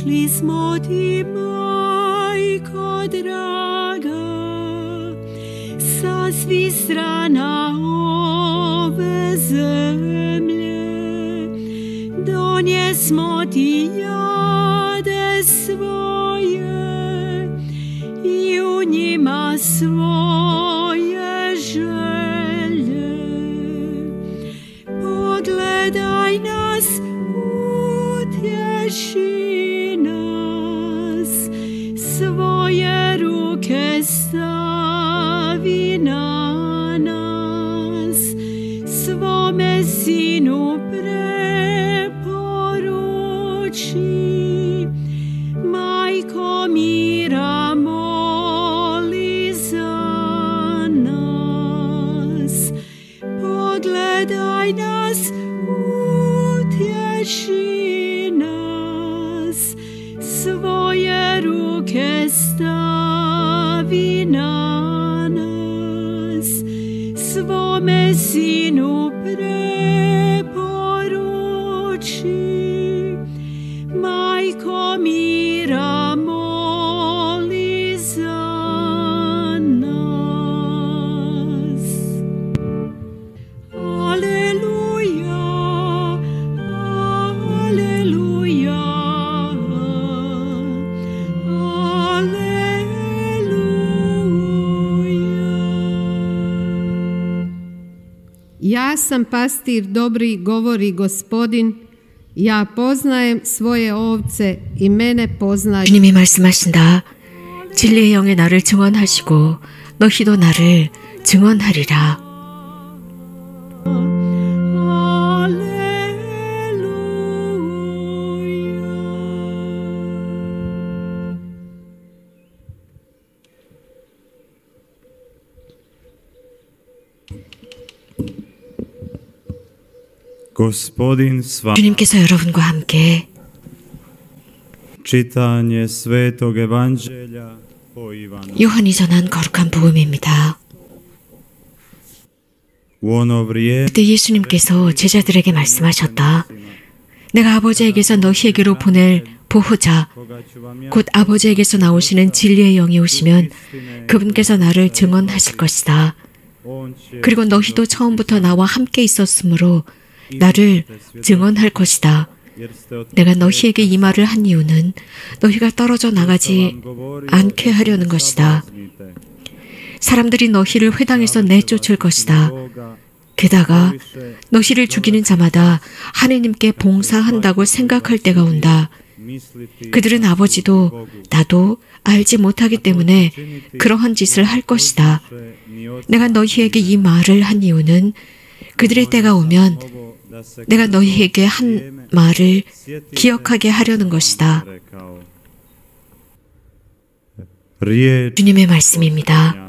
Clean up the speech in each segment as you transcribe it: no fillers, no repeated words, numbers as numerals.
Prišli smo ti, majko draga, sa svih strana ove zemlje. Donijesmo ti jade svoje i u njima svoje želje. Pogledaj nas, utješi nas, svoje ruke stavi na nas, svome sinu preporuči. Majko mira, moli za nas. Pogledaj nas, utješi nas, svoje ruke stavi na nas, svome sinu preporuči. Majko mira, moli za nas. Aleluja, aleluja, aleluja. Ja sam pastir dobri, govori Gospodin. Ja poznajem svoje ovce 이 mene poznaju. 주님이 말씀하신다. 진리의 영이 나를 증언하시고 너희도 나를 증언하리라. Gospodin s vama. 주님께서 여러분과 함께 Čitanje Svetog Evanđelja po Ivanu. 요한이 전한 거룩한 복음입니다. U ono vrijeme 그때 예수님께서 제자들에게 말씀하셨다. 내가 아버지에게서 너희에게로 보낼 보호자, 곧 아버지에게서 나오시는 진리의 영이 오시면 그분께서 나를 증언하실 것이다. 그리고 너희도 처음부터 나와 함께 있었으므로 나를 증언할 것이다. 내가 너희에게 이 말을 한 이유는 너희가 떨어져 나가지 않게 하려는 것이다. 사람들이 너희를 회당에서 내쫓을 것이다. 게다가 너희를 죽이는 자마다 하느님께 봉사한다고 생각할 때가 온다. 그들은 아버지도 나도 알지 못하기 때문에 그러한 짓을 할 것이다. 내가 너희에게 이 말을 한 이유는 그들의 때가 오면 내가 너희에게 한 말을 기억하게 하려는 것이다. 주님의 말씀입니다.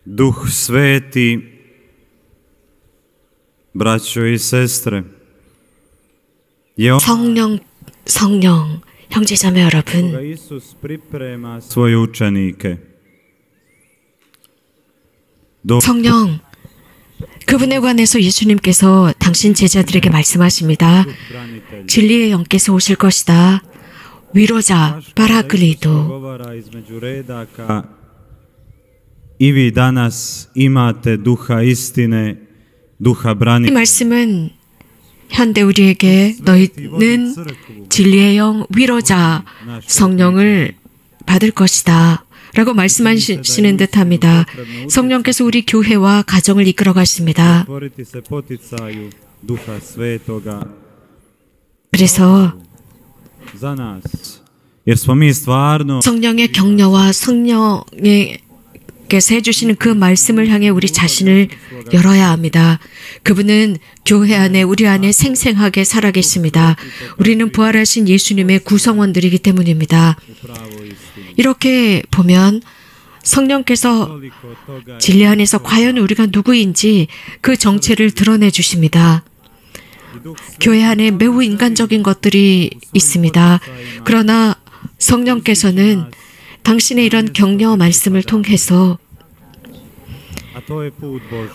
Duh Sveti, braćo i sestre, 성령, 형제자매 여러분, Isus priprema svoje učenike. 성령, 그분에 관해서 예수님께서 당신 제자들에게 말씀하십니다. 진리의 영께서 오실 것이다. 위로자, 파라클리토. I vi danas imate duha istine, duha 이 branitelja. 말씀은 현대 우리에게 너희는 진리의 영, 위로자, 성령을 받을 것이다 라고 말씀하시는 듯합니다. 성령께서 우리 교회와 가정을 이끌어 가십니다. 그래서 성령의 격려와 성령께서 해주시는 그 말씀을 향해 우리 자신을 열어야 합니다. 그분은 교회 안에 우리 안에 생생하게 살아계십니다. 우리는 부활하신 예수님의 구성원들이기 때문입니다. 이렇게 보면 성령께서 진리 안에서 과연 우리가 누구인지 그 정체를 드러내 주십니다. 교회 안에 매우 인간적인 것들이 있습니다. 그러나 성령께서는 당신의 이런 격려 말씀을 통해서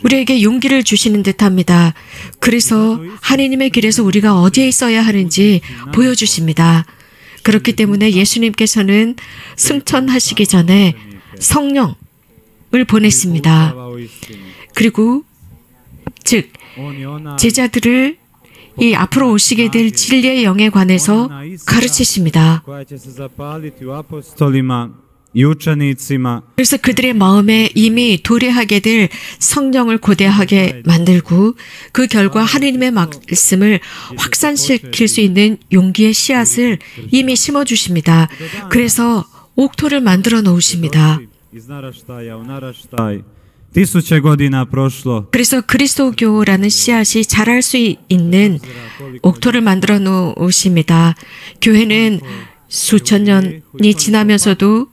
우리에게 용기를 주시는 듯합니다. 그래서 하나님의 길에서 우리가 어디에 있어야 하는지 보여주십니다. 그렇기 때문에 예수님께서는 승천하시기 전에 성령을 보냈습니다. 그리고 즉 제자들을 이 앞으로 오시게 될 진리의 영에 관해서 가르치십니다. 그래서 그들의 마음에 이미 도래하게 될 성령을 고대하게 만들고 그 결과 하느님의 말씀을 확산시킬 수 있는 용기의 씨앗을 이미 심어주십니다. 그래서 옥토를 만들어 놓으십니다. 그래서 그리스도교라는 씨앗이 자랄 수 있는 옥토를 만들어 놓으십니다. 교회는 수천 년이 지나면서도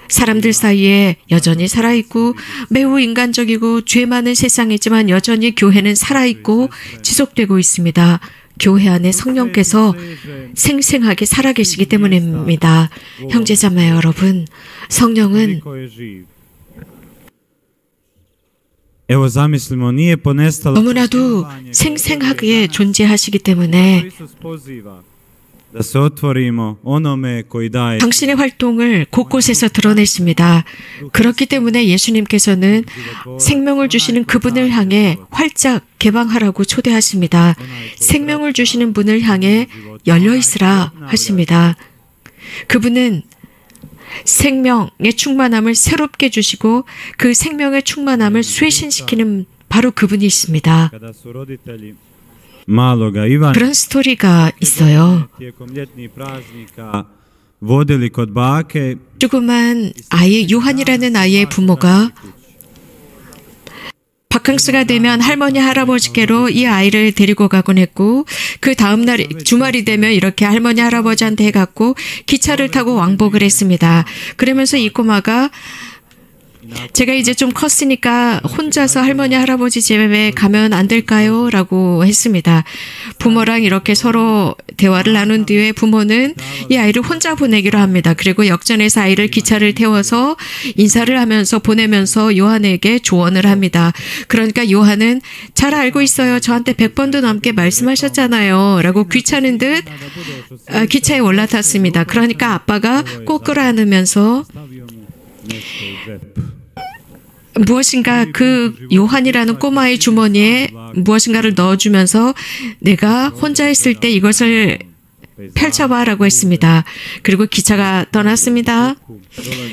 사람들 사이에 여전히 살아있고 매우 인간적이고 죄 많은 세상이지만 여전히 교회는 살아있고 지속되고 있습니다. 교회 안에 성령께서 생생하게 살아계시기 때문입니다. 형제자매 여러분, 성령은 너무나도 생생하게 존재하시기 때문에 당신의 활동을 곳곳에서 드러내십니다. 그렇기 때문에 예수님께서는 생명을 주시는 그분을 향해 활짝 개방하라고 초대하십니다. 생명을 주시는 분을 향해 열려있으라 하십니다. 그분은 생명의 충만함을 새롭게 주시고 그 생명의 충만함을 쇄신시키는 바로 그분이십니다. 그런 스토리가 있어요. 조그만 아이 요한이라는 아이의 부모가 바캉스가 되면 할머니 할아버지께로 이 아이를 데리고 가곤 했고 그 다음날 주말이 되면 이렇게 할머니 할아버지한테 해갖고 기차를 타고 왕복을 했습니다. 그러면서 이 꼬마가 제가 이제 좀 컸으니까 혼자서 할머니 할아버지 집에 가면 안 될까요? 라고 했습니다. 부모랑 이렇게 서로 대화를 나눈 뒤에 부모는 이 아이를 혼자 보내기로 합니다. 그리고 역전에서 아이를 기차를 태워서 인사를 하면서 보내면서 요한에게 조언을 합니다. 그러니까 요한은 잘 알고 있어요. 저한테 100번도 넘게 말씀하셨잖아요. 라고 귀찮은 듯 기차에 올라탔습니다. 그러니까 아빠가 꼭 끌어안으면서 무엇인가 그 요한이라는 꼬마의 주머니에 무엇인가를 넣어주면서 내가 혼자 있을 때 이것을 펼쳐봐라고 했습니다. 그리고 기차가 떠났습니다.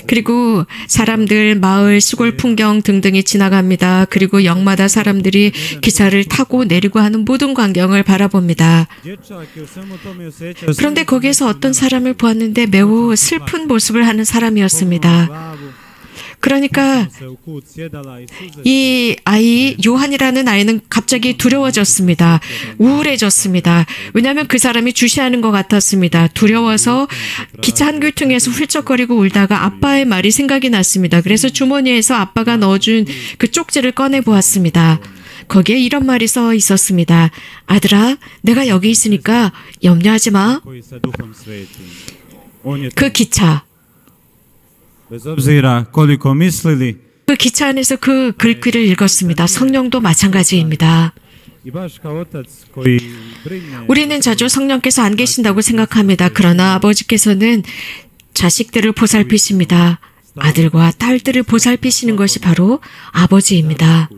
그리고 사람들, 마을, 시골 풍경 등등이 지나갑니다. 그리고 역마다 사람들이 기차를 타고 내리고 하는 모든 광경을 바라봅니다. 그런데 거기에서 어떤 사람을 보았는데 매우 슬픈 모습을 하는 사람이었습니다. 그러니까 이 아이 요한이라는 아이는 갑자기 두려워졌습니다. 우울해졌습니다. 왜냐하면 그 사람이 주시하는 것 같았습니다. 두려워서 기차 한 귀퉁이에서 훌쩍거리고 울다가 아빠의 말이 생각이 났습니다. 그래서 주머니에서 아빠가 넣어준 그 쪽지를 꺼내 보았습니다. 거기에 이런 말이 써 있었습니다. 아들아, 내가 여기 있으니까 염려하지 마. 그 기차 그 기차 안에서 그 글귀를 읽었습니다. 성령도 마찬가지입니다. 우리는 자주 성령께서 안 계신다고 생각합니다. 그러나 아버지께서는 자식들을 보살피십니다. 아들과 딸들을 보살피시는 것이 바로 아버지입니다.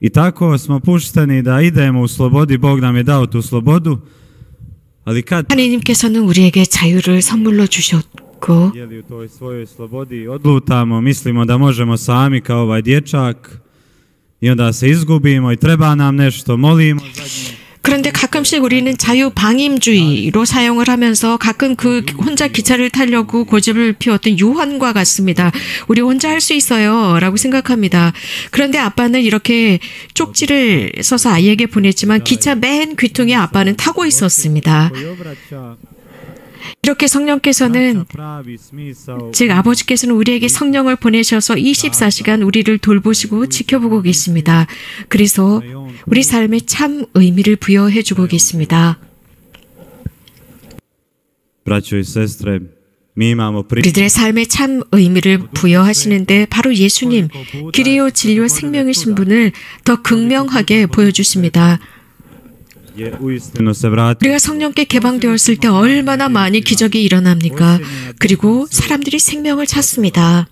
I tako smo pušteni da idemo u slobodi. Bog nam je dao tu slobodu. 하나님께서는 우리에게 자유를 선물로 주셨고 odlutamo, mislimo da možemo sami kao ovaj dječak i onda se izgubimo i treba nam nešto, molimo. 그런데 가끔씩 우리는 자유방임주의로 사용을 하면서 가끔 그 혼자 기차를 타려고 고집을 피웠던 요한과 같습니다. 우리 혼자 할 수 있어요 라고 생각합니다. 그런데 아빠는 이렇게 쪽지를 써서 아이에게 보냈지만 기차 맨 귀퉁이에 아빠는 타고 있었습니다. 이렇게 성령께서는 즉 아버지께서는 우리에게 성령을 보내셔서 24시간 우리를 돌보시고 지켜보고 계십니다. 그래서 우리 삶에 참 의미를 부여해 주고 계십니다. Braćo i sestre, mi imamo 우리들의 삶에 참 의미를 부여하시는데 바로 예수님, 길이요 진리요 생명이신 분을 더 극명하게 보여주십니다. 우리가 성령께 개방되었을 때 얼마나 많이 기적이 일어납니까? 그리고 사람들이 생명을 찾습니다.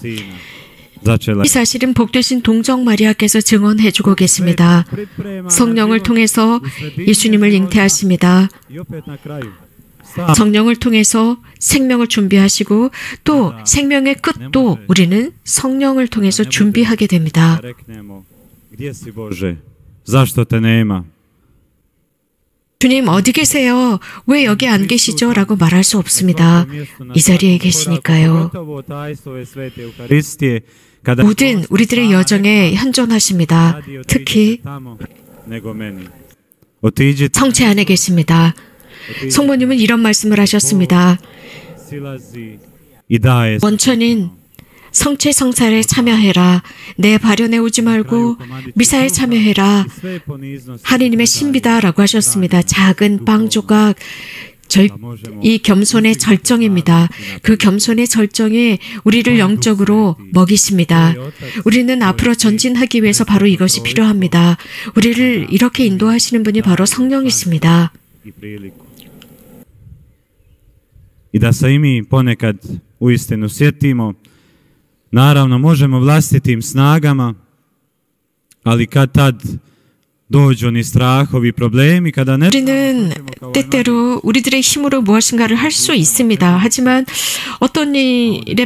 이 사실은 복되신 동정 마리아께서 증언해주고 계십니다. 성령을 통해서 예수님을 잉태하십니다. 성령을 통해서 생명을 준비하시고 또 생명의 끝도 우리는 성령을 통해서 준비하게 됩니다. 주님 어디 계세요? 왜 여기 안 계시죠? 라고 말할 수 없습니다. 이 자리에 계시니까요. 모든 우리들의 여정에 현존하십니다. 특히 성체 안에 계십니다. 성모님은 이런 말씀을 하셨습니다. 원천인 성체 성살에 참여해라. 내 발현에 오지 말고 미사에 참여해라. 하느님의 신비다라고 하셨습니다. 작은 빵 조각, 이 겸손의 절정입니다. 그 겸손의 절정이 우리를 영적으로 먹이십니다. 우리는 앞으로 전진하기 위해서 바로 이것이 필요합니다. 우리를 이렇게 인도하시는 분이 바로 성령이십니다. I da se i mi ponekad uistinu sjetimo, naravno možemo vlastitim snagama, ali kad tad dođu ni strahovi, problemi, kada ne... 우리는 때때로 우리들의 힘으로 무엇인가를 할 수 있습니다. 하지만 어떤 일에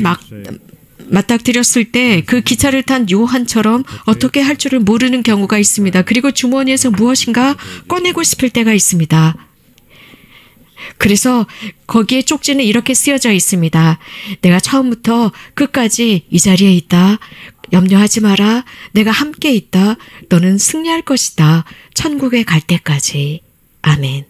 맞닥뜨렸을 때 그 기차를 탄 요한처럼 어떻게 할 줄을 모르는 경우가 있습니다. 그리고 주머니에서 무엇인가 꺼내고 싶을 때가 있습니다. 그래서 거기에 쪽지는 이렇게 쓰여져 있습니다. 내가 처음부터 끝까지 이 자리에 있다. 염려하지 마라. 내가 함께 있다. 너는 승리할 것이다. 천국에 갈 때까지. 아멘.